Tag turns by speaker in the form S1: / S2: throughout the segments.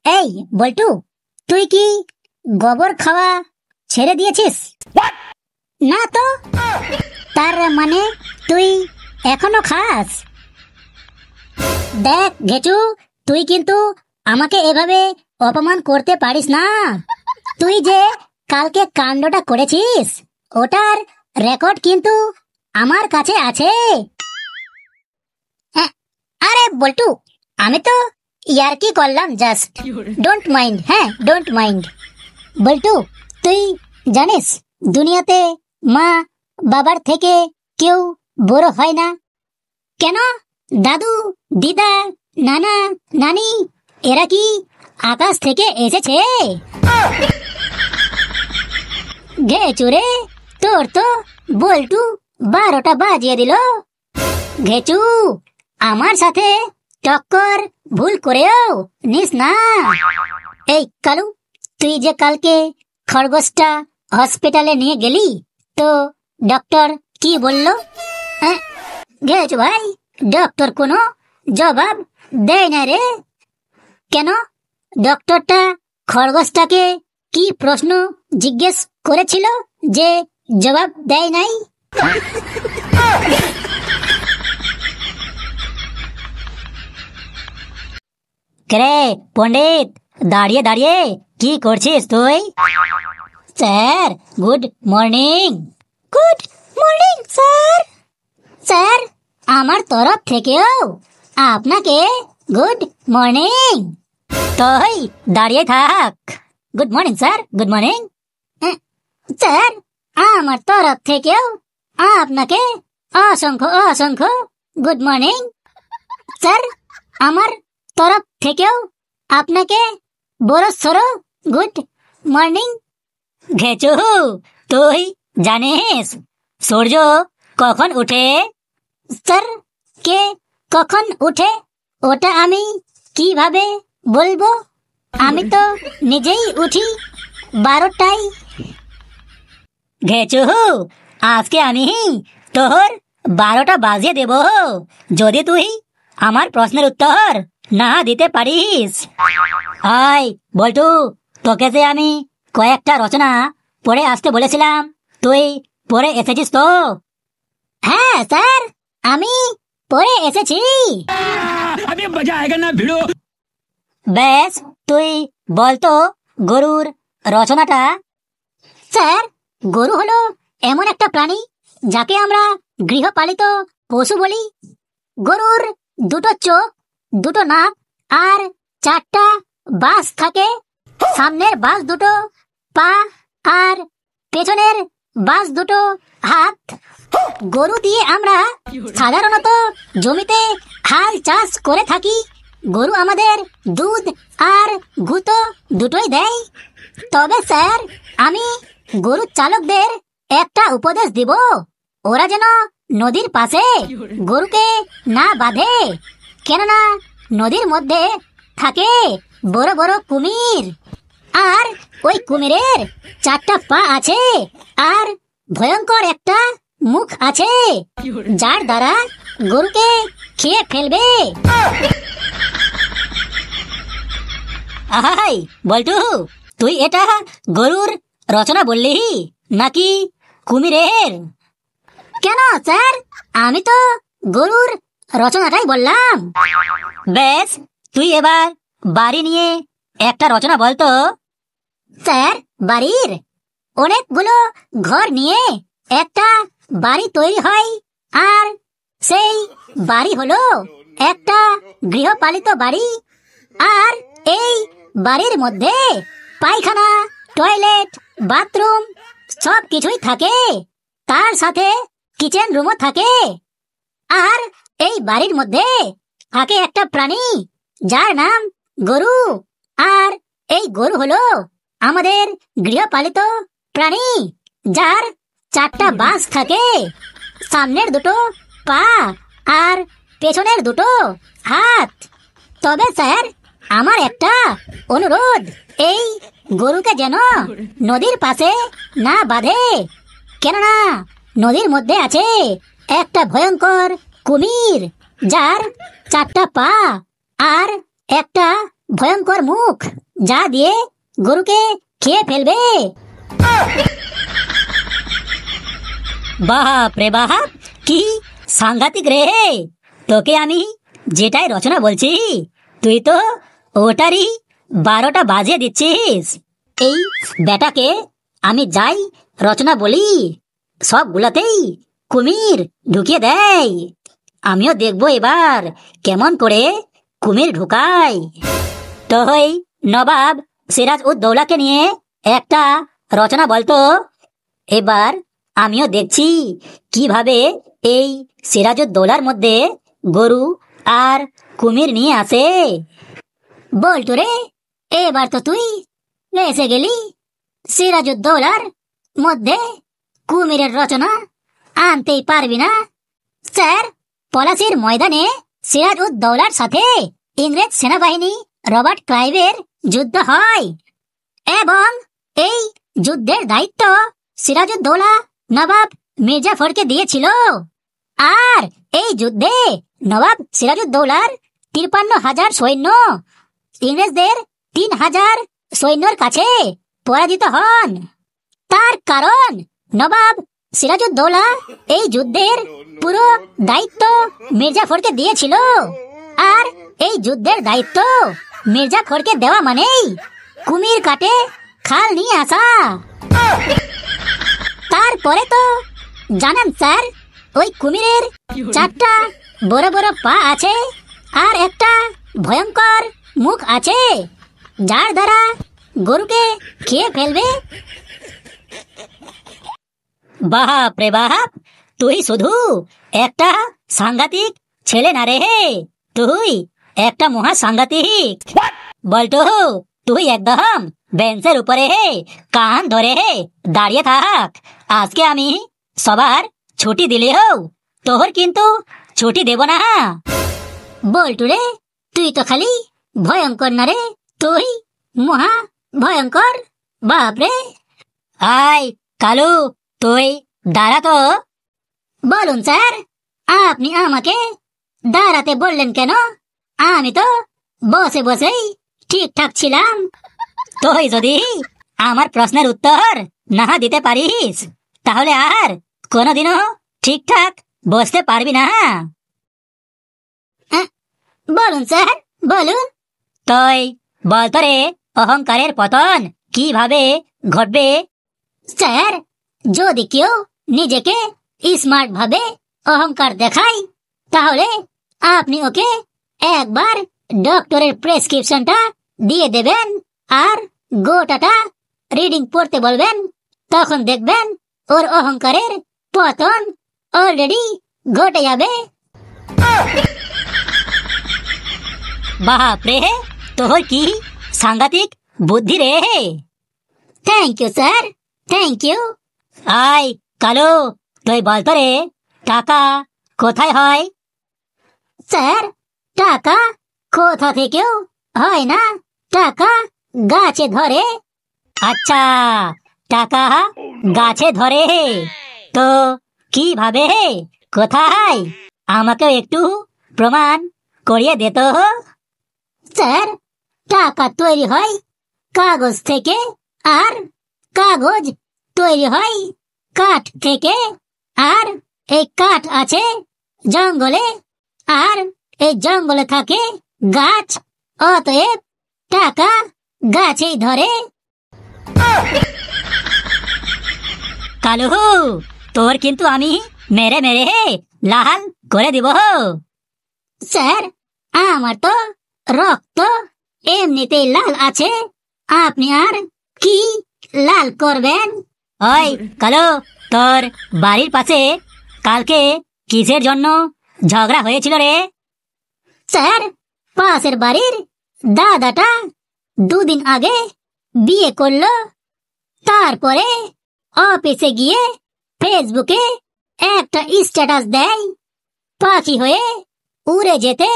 S1: এই বল্টু, তুই কি গোবর খাওয়া ছেড়ে দিয়েছিস? না তো। তার মানে তুই এখনো খাস? দেখ ঘেচু, তুই কিন্তু আমাকে এভাবে অপমান করতে পারিস না। তুই যে কালকে কাণ্ডটা করেছিস ওটার রেকর্ড কিন্তু আমার কাছে আছে। আরে বল্টু, আমি তো ইয়ার্কি করলাম, জাস্ট ডোন্ট মাইন্ড। হ্যাঁ, ডোন্ট মাইন্ড। বল্টু, তুই জানিস দুনিয়াতে মা বাবার থেকে কেউ বড় হয় না। কেন? দাদু, দিদা, নানা, নানি এরা কি আকাশ থেকে এসেছে? ঘেচু রে, তোর তো বল্টু 12টা বাজিয়ে দিল। ঘেচু, আমার সাথে টক্কর ভুল করেও নিস না। এই কালু, তুই যে কালকে খরগোশটা হসপিটালে নিয়ে গেলি, তো ডক্টর কি বলল? ঘেচু ভাই, ডক্টর কোনো জবাব দেয় না রে। কেন? ডক্টরটা খরগোশটাকে কি প্রশ্ন জিজ্ঞেস করেছিল যে জবাব দেয় নাই? রে পণ্ডিত, দাঁড়িয়ে দাঁড়িয়ে কি করছিস তুই? Sir, good morning. Good morning sir. Sir, আমার তরফ থেকেও আপনাকে গুড মর্নিং। তুই দাঁড়িয়ে থাক। Good morning sir, good morning. Sir, আমার তরফ থেকেও আপনাকে অসংখ্য অসংখ্য গুড মর্নিং। স্যার, আমার তরফ থেকেও আপনাকে বড়সড় গুড মর্নিং। ঘেচু, তুই জানিস সূর্য কখন উঠে? স্যার, কে কখন উঠে ওটা আমি কিভাবে বলবো? আমি তো নিজেই উঠি 12টায়। ঘেচু, আজকে আমি তোর 12টা বাজিয়ে দেব যদি তুই আমার প্রশ্নের উত্তর না দিতে পারিস। আয় বল্টু, তোকে যে আমি কয়েকটা রচনা পড়ে আসতে বলেছিলাম, তুই পড়ে এসেছিস তো? হ্যাঁ স্যার, আমি পড়ে এসেছি। বেশ, তুই বলতো গরুর রচনাটা। স্যার, গরু হলো এমন একটা প্রাণী যাকে আমরা গৃহপালিত পশু বলি। গরুর 2টো চোখ, 2টো নাক আর 4টা বাস থাকে। সামনের বাস 2টো পা আর পেছনের বাস 2টো হাত। গরু দিয়ে আমরা সাধারণত জমিতে হাল চাষ করে থাকি। গরু আমাদের দুধ আর গুঁতো দুটোই দেয়। তবে স্যার, আমি গরু চালকদের একটা উপদেশ দিব, ওরা যেন নদীর পাশে গরুকে না বাঁধে, কেননা নদীর মধ্যে থাকে বড় বড় কুমির। আর ওই কুমিরের 4টা পা আছে আর ভয়ঙ্কর একটা মুখ আছে, যার দ্বারা গরুকে খেয়ে ফেলবে। আহাই বল্টু, তুই এটা গরুর রচনা বললি নাকি কুমিরের? কেন স্যার, আমি তো গরুর রচনাটাই বললাম। বেশ, তুই এবার বাড়ি নিয়ে একটা রচনা বলতো। স্যার, বাড়ির অনেকগুলো ঘর নিয়ে একটা বাড়ি তৈরি হয়, আর সেই বাড়ি হলো একটা গৃহপালিত বাড়ি। আর এই বাড়ির মধ্যে পায়খানা, টয়লেট, বাথরুম সব কিছুই থাকে। তার সাথে কিচেন রুমও থাকে। আর এই বাড়ির মধ্যে থাকে একটা প্রাণী যার নাম গরু। আর এই গরু হলো আমাদের গৃহপালিত প্রাণী, যার 4টা বাস থাকে, সামনের 2টো পা আর পেছনের 2টো হাত। তবে স্যার, আমার একটা অনুরোধ, এই গরুকে যেন নদীর পাশে না বাঁধে, কেননা নদীর মধ্যে আছে একটা ভয়ঙ্কর কুমির, যার 4টা পা আর একটা ভয়ঙ্কর মুখ, যা দিয়ে গরুকে খেয়ে ফেলবে। বাপ রে বাপ, কি সাংঘাতিক রে! তোকে আমি যেটাই রচনা বলছি, তুই তো ওটারই 12টা বাজিয়ে দিচ্ছিস। এই বেটাকে আমি যাই রচনা বলি, সবগুলাতেই কুমির ঢুকিয়ে দেয়। আমিও দেখবো এবার কেমন করে কুমির ঢুকায়। তো ওই নবাব সিরাজউদ্দৌলাকে নিয়ে একটা রচনা বলতো। এবার আমিও দেখছি কিভাবে এই সিরাজউদ্দৌলার মধ্যে গরু আর কুমির নিয়ে আসে। বলতো রে, এবার তো তুই এসে গেলি। সিরাজউদ্দৌলার মধ্যে কুমিরের রচনা আনতেই পারবি না? স্যার, পলাশির ময়দানে সিরাজউদ্দৌলার সাথে ইংরেজ সেনাবাহিনী রবার্ট ক্লাইভের যুদ্ধ হয় এবং এই যুদ্ধের দায়িত্ব সিরাজউদ্দৌলা নবাব মির্জাফরকে দিয়েছিল। আর এই যুদ্ধে নবাব সিরাজউদ্দৌলার 53,000 সৈন্য ইংরেজদের 3,000 সৈন্যর কাছে পরাজিত হন। তার কারণ নবাব সিরাজউদ্দৌলা এই যুদ্ধের পুরো দায়িত্ব মির্জাফরকে দিয়েছিল। আর এই যুদ্ধের দায়িত্ব মির্জাফরকে দেওয়া মানেই কুমির কাটে খাল নিয়ে আসা। তারপরে তো জানেন স্যার, ওই কুমিরের 4টা বড় বড় পা আছে আর একটা ভয়ঙ্কর মুখ আছে, যার দ্বারা গরুকে খেয়ে ফেলবে। বাপ রে বাপ, তুই শুধু একটা সাংঘাতিক ছেলে না রে, তুই একটা মহা সাংঘাতিক। বলতো, তুই একদম বেঞ্চের উপরে কান ধরে দাঁড়িয়ে থাক। আজকে আমি সবার ছুটি দিলেও তোর কিন্তু ছুটি দেব না। বলটু রে, তুই তো খালি ভয়ঙ্কর না রে, তুই মহা ভয়ঙ্কর। বাপ রে! আয় কালু, তুই দাঁড়া তো। বলুন স্যার, আপনি আমাকে দাঁড়াতে বললেন কেন? আমি তো বসে বসেই ঠিকঠাক ছিলাম। তুই যদি আমার প্রশ্নের উত্তর না দিতে পারিস, তাহলে আর কোনোদিনও ঠিকঠাক বসতে পারবি না। বলুন স্যার, বলুন। তুই বলতো রে, অহংকারের পতন কিভাবে ঘটবে? স্যার, যদি কেউ নিজেকে স্মার্ট ভাবে অহংকার দেখায়, তাহলে আপনি ওকে একবার ডক্টরের প্রেসক্রিপশনটা দিয়ে দেবেন আর গোটাটা রিডিং পড়তে বলবেন। তখন দেখবেন ওর অহংকারের পতন অলরেডি ঘটে যাবে। বাপ রে, তোর কি সাংঘাতিক বুদ্ধি রে! Thank you sir, thank you. আয় কালু, তুই বলতো রে, টাকা কোথায় হয়? স্যার, টাকা কোথা থেকেও হয় না, টাকা গাছে ধরে। আচ্ছা, টাকা গাছে ধরে তো কিভাবে, কোথায়? আমাকেও একটু প্রমাণ করিয়ে দে তো। স্যার, টাকা তৈরি হয় কাগজ থেকে, আর কাগজ তৈরি হয় কাঠ থেকে, আর এই কাঠ আছে জঙ্গলে, আর এই জঙ্গলে থাকে গাছ, অতএব টাকা গাছেই ধরে। কালু, তোর কিন্তু আমি মেরে মেরে লাল করে দিব। স্যার, আমার তো রক্ত এমনিতেই লাল আছে, আপনি আর কি লাল করবেন? ওই কালু, তোর বাড়ির পাশে কালকে কিসের জন্য ঝগড়া হয়েছিল রে? স্যার, পাশের বাড়ির দাদাটা 2 দিন আগে বিয়ে করলো। তারপরে অফিসে গিয়ে ফেসবুকে একটা স্ট্যাটাস দেয়, পাখি হয়ে উড়ে যেতে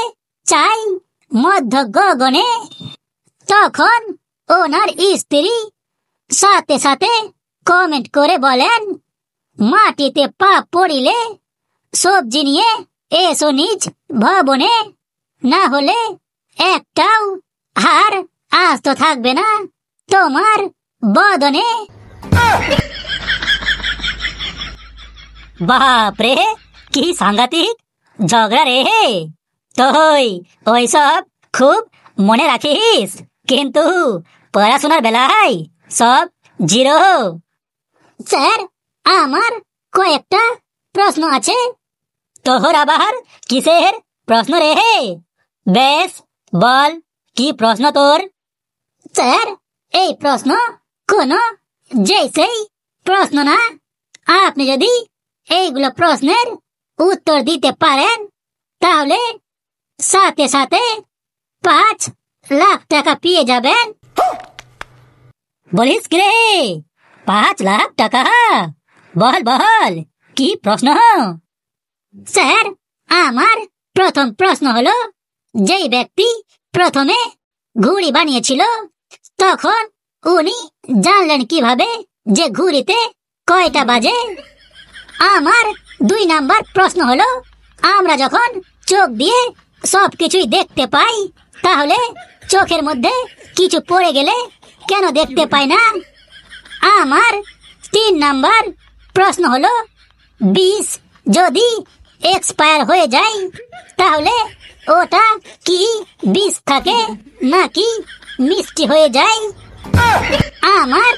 S1: চাই মধ্য গগনে। তখন ওনার স্ত্রী সাথে সাথে কমেন্ট করে বলেন, মাটিতে পা পড়িলে সবজি নিয়ে এসো নিজ ভবনে, না হলে একটাও আর আজ তো থাকবে না তোমার বদনে। বাপরে, কি সাংঘাতিক ঝগড়া রে। তুই ওইসব খুব মনে রাখিস, কিন্তু পড়াশোনার বেলায় সব জিরো। স্যার, আমার কয়েকটা প্রশ্ন আছে। তোর আবার কিসের প্রশ্ন রে? বেশ বল, কি প্রশ্ন তোর? স্যার, এই প্রশ্ন কোনো যেই প্রশ্ন না। আপনি যদি এইগুলো প্রশ্নের উত্তর দিতে পারেন তাহলে সাথে সাথে 5 লাখ টাকা পেয়ে যাবেন। বলিস কি রে, 5 লাখ টাকা? বল বল, কি প্রশ্ন? স্যার, আমার প্রথম প্রশ্ন হলো, যেই ব্যক্তি প্রথমে ঘুড়ি বানিয়েছিল তখন উনি জানলেন কিভাবে যে ঘুড়িতে কয়টা বাজে? আমার 2 নাম্বার প্রশ্ন হলো, আমরা যখন চোখ দিয়ে সবকিছুই দেখতে পাই তাহলে চোখের মধ্যে কিছু পড়ে গেলে কেন দেখতে পাই না? আমার 3 নাম্বার প্রশ্ন হলো, বিষ যদি এক্সপায়ার হয়ে যায় তাহলে ওটা কি বিষ থাকে নাকি মিষ্টি হয়ে যায়? আমার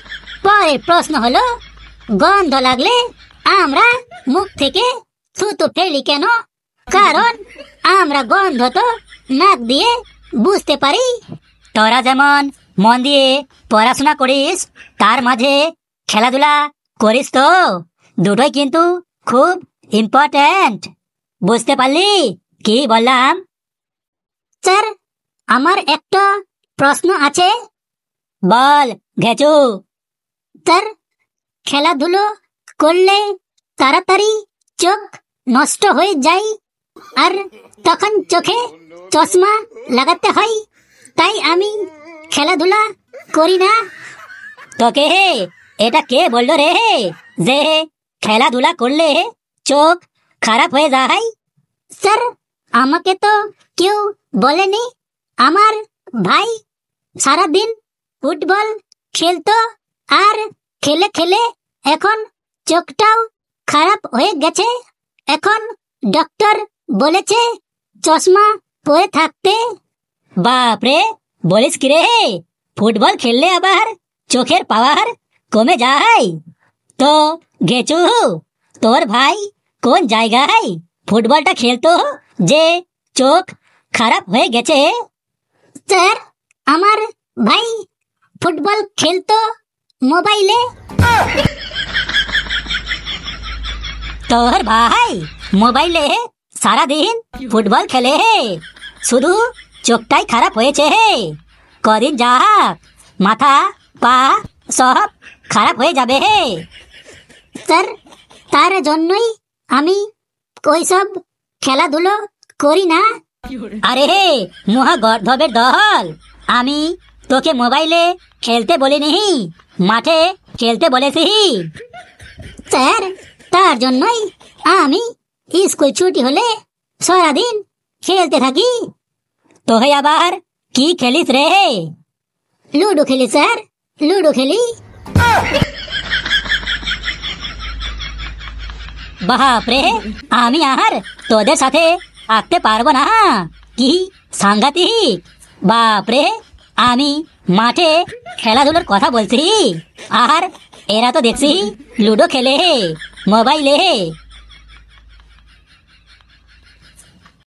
S1: পরের প্রশ্ন হলো, গন্ধ লাগলে আমরা মুখ থেকে থুতু ফেলি কেন? কারণ আমরা গন্ধ তো নাক দিয়ে বুঝতে পারি। তোরা যেমন মন দিয়ে পড়াশোনা করিস তার মাঝে খেলাধুলা করিস তো, দুটোই কিন্তু খুব ইম্পর্টেন্ট। বুঝতে পারলি কি বললাম? স্যার, আমার একটা প্রশ্ন আছে। বল ঘেচু। স্যার, খেলাধুলো করলে তাড়াতাড়ি চোখ নষ্ট হয়ে যায় আর তখন চোখে চশমা লাগাতে হয়, তাই আমি খেলাধুলা করি না। তোকে এটা কে বললো রে যে খেলাধুলা করলে চোখ খারাপ হয়ে যায়? স্যার, আমাকে তো কেউ বলেনি। আমার ভাই সারাদিন ফুটবল খেলতো আর খেলে খেলে এখন চোখটাও খারাপ হয়ে গেছে। এখন ডক্টর বলেছে চশমা পরে থাকতে। বাপরে, বলিস কি রে, ফুটবল খেললে আবার চোখের পাওয়ার কমে যায়? তো গেছু, তোর ভাই কোন জায়গায় ফুটবলটা খেলতো যে চোখ খারাপ হয়ে গেছে? স্যার, আমার ভাই ফুটবল খেলতো মোবাইলে। তোর ভাই মোবাইলে সারাদিন ফুটবল খেলে, শুধু চোখটাই খারাপ হয়েছে? কদিন যাক মাথা পা সব খারাপ হয়ে যাবে। স্যার, তার জন্যই আমি ওইসব খেলাধুলো করি না। আরে মহা গর্ধবের দল, আমি তোকে মোবাইলে খেলতে বলিনি, মাঠে খেলতে বলেছি। স্যার, তার জন্যই আমি স্কুল ছুটি হলে সারাদিন খেলতে থাকি। তো আবার কি খেলিস রে? লুডো খেলি স্যার, লুডো খেলি। বাপরে, আমি আর তোদের সাথে থাকতে পারবো না, কি সাংঘাতিক। বাপরে, আমি মাঠে খেলাধুলোর কথা বলছি আর এরা তো দেখছি লুডো খেলে মোবাইলে।